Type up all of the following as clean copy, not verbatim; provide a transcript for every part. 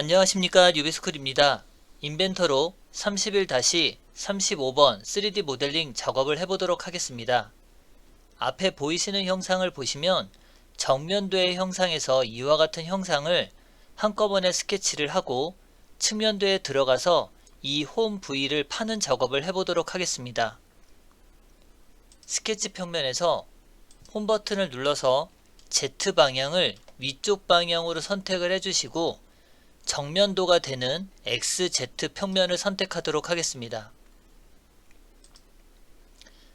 안녕하십니까, 뉴비스쿨입니다. 인벤터로 31-35번 3D 모델링 작업을 해보도록 하겠습니다. 앞에 보이시는 형상을 보시면 정면도의 형상에서 이와 같은 형상을 한꺼번에 스케치를 하고 측면도에 들어가서 이 홈 부위를 파는 작업을 해보도록 하겠습니다. 스케치 평면에서 홈 버튼을 눌러서 Z 방향을 위쪽 방향으로 선택을 해주시고 정면도가 되는 XZ 평면을 선택하도록 하겠습니다.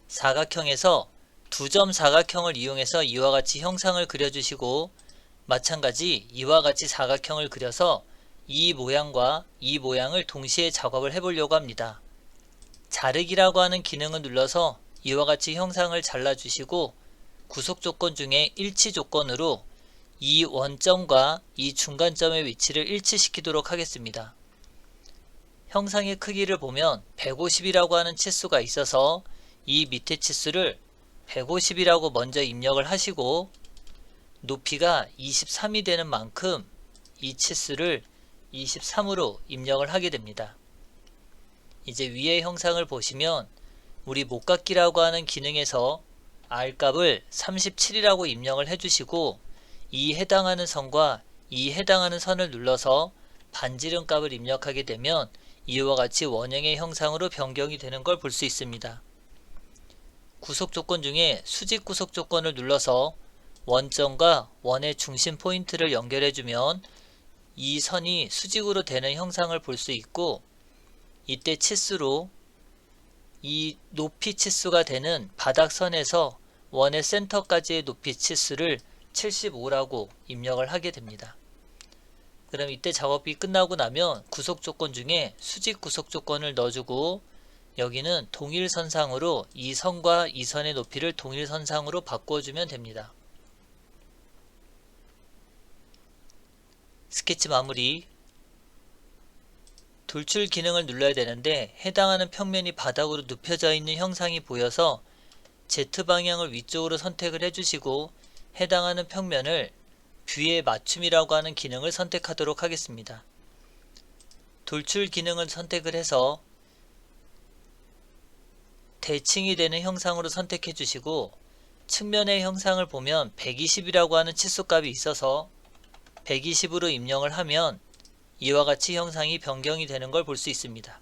사각형에서 두 점 사각형을 이용해서 이와 같이 형상을 그려주시고 마찬가지 이와 같이 사각형을 그려서 이 모양과 이 모양을 동시에 작업을 해보려고 합니다. 자르기라고 하는 기능을 눌러서 이와 같이 형상을 잘라주시고 구속 조건 중에 일치 조건으로 이 원점과 이 중간점의 위치를 일치시키도록 하겠습니다. 형상의 크기를 보면 150이라고 하는 치수가 있어서 이 밑에 치수를 150이라고 먼저 입력을 하시고 높이가 23이 되는 만큼 이 치수를 23으로 입력을 하게 됩니다. 이제 위의 형상을 보시면 우리 목깎기라고 하는 기능에서 R값을 37이라고 입력을 해주시고 이 해당하는 선과 이 해당하는 선을 눌러서 반지름 값을 입력하게 되면 이와 같이 원형의 형상으로 변경이 되는 걸 볼 수 있습니다. 구속 조건 중에 수직 구속 조건을 눌러서 원점과 원의 중심 포인트를 연결해주면 이 선이 수직으로 되는 형상을 볼 수 있고 이때 치수로 이 높이 치수가 되는 바닥선에서 원의 센터까지의 높이 치수를 75라고 입력을 하게 됩니다. 그럼 이때 작업이 끝나고 나면 구속 조건 중에 수직 구속 조건을 넣어주고 여기는 동일선상으로 이 선과 이 선의 높이를 동일선상으로 바꿔주면 됩니다. 스케치 마무리. 돌출 기능을 눌러야 되는데 해당하는 평면이 바닥으로 눕혀져 있는 형상이 보여서 Z방향을 위쪽으로 선택을 해주시고 해당하는 평면을 뷰의 맞춤이라고 하는 기능을 선택하도록 하겠습니다. 돌출 기능을 선택을 해서 대칭이 되는 형상으로 선택해 주시고 측면의 형상을 보면 120이라고 하는 치수값이 있어서 120으로 입력을 하면 이와 같이 형상이 변경이 되는 걸 볼 수 있습니다.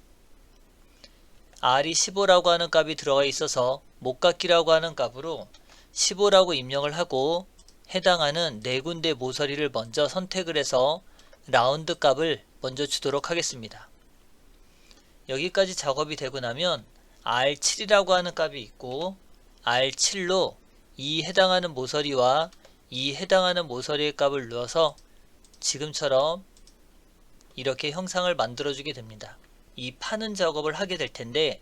R이 15라고 하는 값이 들어가 있어서 목깎기라고 하는 값으로 15라고 입력을 하고 해당하는 네 군데 모서리를 먼저 선택을 해서 라운드 값을 먼저 주도록 하겠습니다. 여기까지 작업이 되고 나면 R7이라고 하는 값이 있고 R7로 이 해당하는 모서리와 이 해당하는 모서리의 값을 넣어서 지금처럼 이렇게 형상을 만들어 주게 됩니다. 이 파는 작업을 하게 될 텐데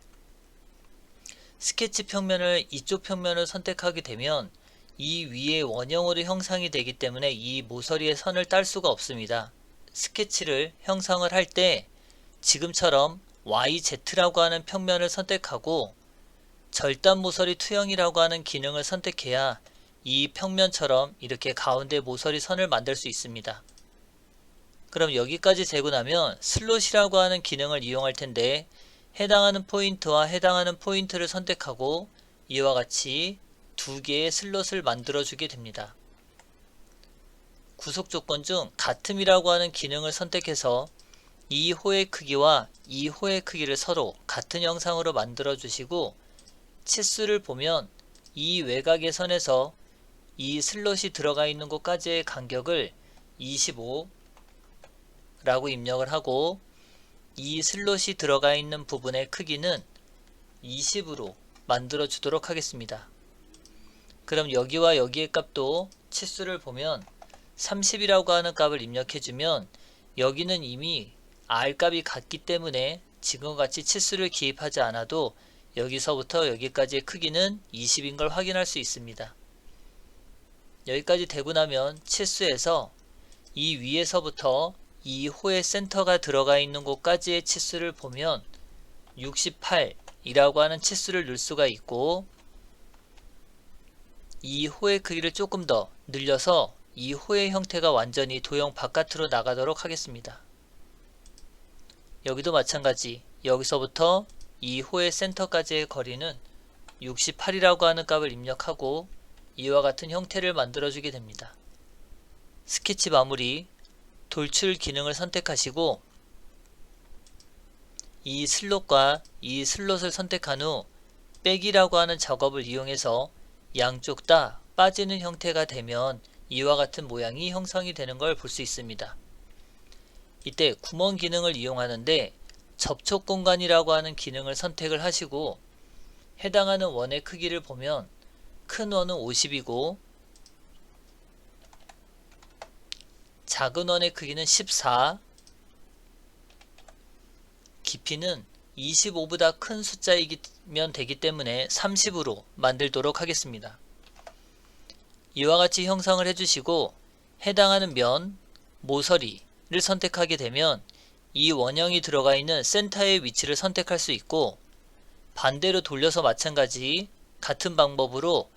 스케치 평면을 이쪽 평면을 선택하게 되면 이 위에 원형으로 형상이 되기 때문에 이 모서리의 선을 딸 수가 없습니다. 스케치를 형상을 할 때 지금처럼 YZ라고 하는 평면을 선택하고 절단 모서리 투영이라고 하는 기능을 선택해야 이 평면처럼 이렇게 가운데 모서리 선을 만들 수 있습니다. 그럼 여기까지 되고 나면 슬롯이라고 하는 기능을 이용할 텐데 해당하는 포인트와 해당하는 포인트를 선택하고 이와 같이 두 개의 슬롯을 만들어 주게 됩니다. 구속 조건 중 같음이라고 하는 기능을 선택해서 이 호의 크기와 이 호의 크기를 서로 같은 형상으로 만들어 주시고 치수를 보면 이 외곽의 선에서 이 슬롯이 들어가 있는 곳까지의 간격을 25 라고 입력을 하고 이 슬롯이 들어가 있는 부분의 크기는 20으로 만들어 주도록 하겠습니다. 그럼 여기와 여기의 값도 치수를 보면 30이라고 하는 값을 입력해 주면 여기는 이미 R값이 같기 때문에 지금과 같이 치수를 기입하지 않아도 여기서부터 여기까지의 크기는 20인 걸 확인할 수 있습니다. 여기까지 되고 나면 치수에서 이 위에서부터 이 호의 센터가 들어가 있는 곳까지의 치수를 보면 68이라고 하는 치수를 넣을 수가 있고 이 호의 크기를 조금 더 늘려서 이 호의 형태가 완전히 도형 바깥으로 나가도록 하겠습니다. 여기도 마찬가지 여기서부터 이 호의 센터까지의 거리는 68이라고 하는 값을 입력하고 이와 같은 형태를 만들어주게 됩니다. 스케치 마무리, 돌출 기능을 선택하시고 이 슬롯과 이 슬롯을 선택한 후 빼기라고 하는 작업을 이용해서 양쪽 다 빠지는 형태가 되면 이와 같은 모양이 형성이 되는 걸 볼 수 있습니다. 이때 구멍 기능을 이용하는데 접촉 공간이라고 하는 기능을 선택을 하시고 해당하는 원의 크기를 보면 큰 원은 50이고 작은 원의 크기는 14, 깊이는 25보다 큰 숫자이면 되기 때문에 30으로 만들도록 하겠습니다. 이와 같이 형성을 해주시고 해당하는 면, 모서리를 선택하게 되면 이 원형이 들어가 있는 센터의 위치를 선택할 수 있고 반대로 돌려서 마찬가지 같은 방법으로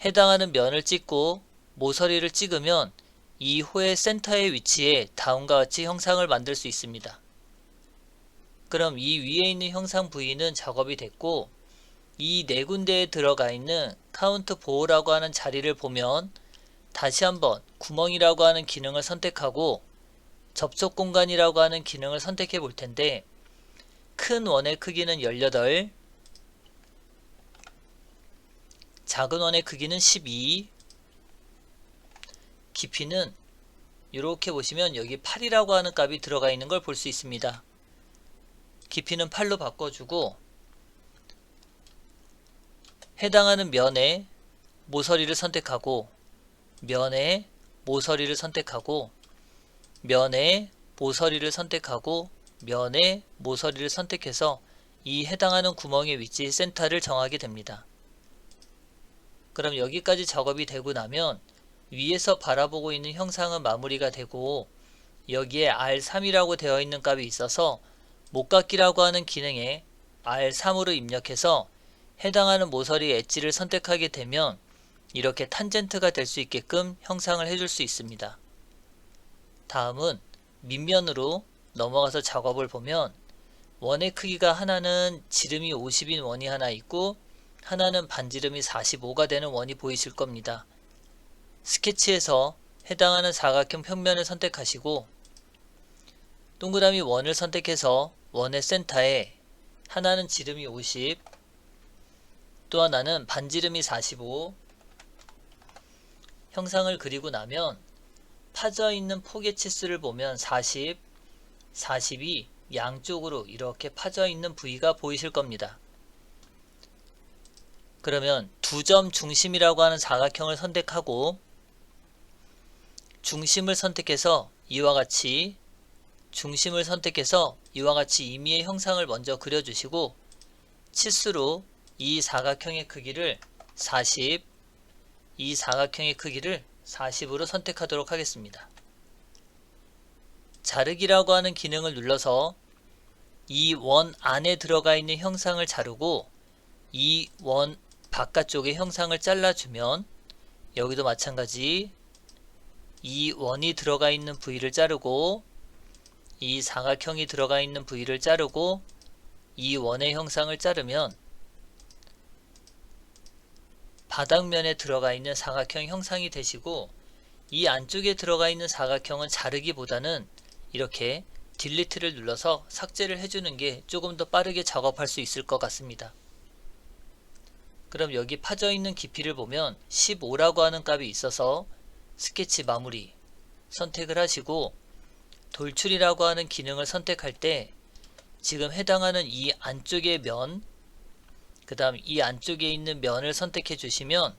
해당하는 면을 찍고 모서리를 찍으면 이 호의 센터의 위치에 다음과 같이 형상을 만들 수 있습니다. 그럼 이 위에 있는 형상 부위는 작업이 됐고 이 네 군데에 들어가 있는 카운트 보호라고 하는 자리를 보면 다시 한번 구멍이라고 하는 기능을 선택하고 접촉 공간이라고 하는 기능을 선택해 볼 텐데 큰 원의 크기는 18, 작은 원의 크기는 12, 깊이는 이렇게 보시면 여기 8이라고 하는 값이 들어가 있는 걸 볼 수 있습니다. 깊이는 8로 바꿔주고 해당하는 면에 모서리를 선택하고 면에 모서리를 선택하고 면에 모서리를 선택하고 면에 모서리를 선택해서 이 해당하는 구멍의 위치 센터를 정하게 됩니다. 그럼 여기까지 작업이 되고 나면 위에서 바라보고 있는 형상은 마무리가 되고 여기에 R3이라고 되어 있는 값이 있어서 목깎기라고 하는 기능에 R3으로 입력해서 해당하는 모서리 엣지를 선택하게 되면 이렇게 탄젠트가 될 수 있게끔 형상을 해줄 수 있습니다. 다음은 밑면으로 넘어가서 작업을 보면 원의 크기가 하나는 지름이 50인 원이 하나 있고 하나는 반지름이 45가 되는 원이 보이실 겁니다. 스케치에서 해당하는 사각형 평면을 선택하시고 동그라미 원을 선택해서 원의 센터에 하나는 지름이 50, 또 하나는 반지름이 45 형상을 그리고 나면 파져있는 폭의 치수를 보면 40, 40이 양쪽으로 이렇게 파져있는 부위가 보이실 겁니다. 그러면 두 점 중심이라고 하는 사각형을 선택하고 중심을 선택해서 이와 같이 임의의 형상을 먼저 그려주시고 치수로 이 사각형의 크기를 40, 이 사각형의 크기를 40으로 선택하도록 하겠습니다. 자르기라고 하는 기능을 눌러서 이 원 안에 들어가 있는 형상을 자르고 이 원 바깥쪽의 형상을 잘라주면 여기도 마찬가지 이 원이 들어가 있는 부위를 자르고 이 사각형이 들어가 있는 부위를 자르고 이 원의 형상을 자르면 바닥면에 들어가 있는 사각형 형상이 되시고 이 안쪽에 들어가 있는 사각형은 자르기보다는 이렇게 딜리트를 눌러서 삭제를 해주는 게 조금 더 빠르게 작업할 수 있을 것 같습니다. 그럼 여기 파져 있는 깊이를 보면 15라고 하는 값이 있어서 스케치 마무리 선택을 하시고 돌출이라고 하는 기능을 선택할 때 지금 해당하는 이 안쪽의 면, 그 다음 이 안쪽에 있는 면을 선택해 주시면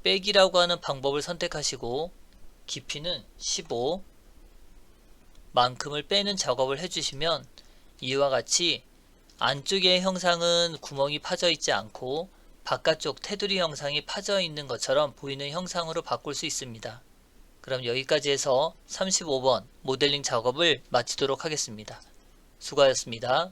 빼기라고 하는 방법을 선택하시고 깊이는 15 만큼을 빼는 작업을 해주시면 이와 같이 안쪽의 형상은 구멍이 파져 있지 않고 바깥쪽 테두리 형상이 파져 있는 것처럼 보이는 형상으로 바꿀 수 있습니다. 그럼 여기까지 해서 35번 모델링 작업을 마치도록 하겠습니다. 수고하셨습니다.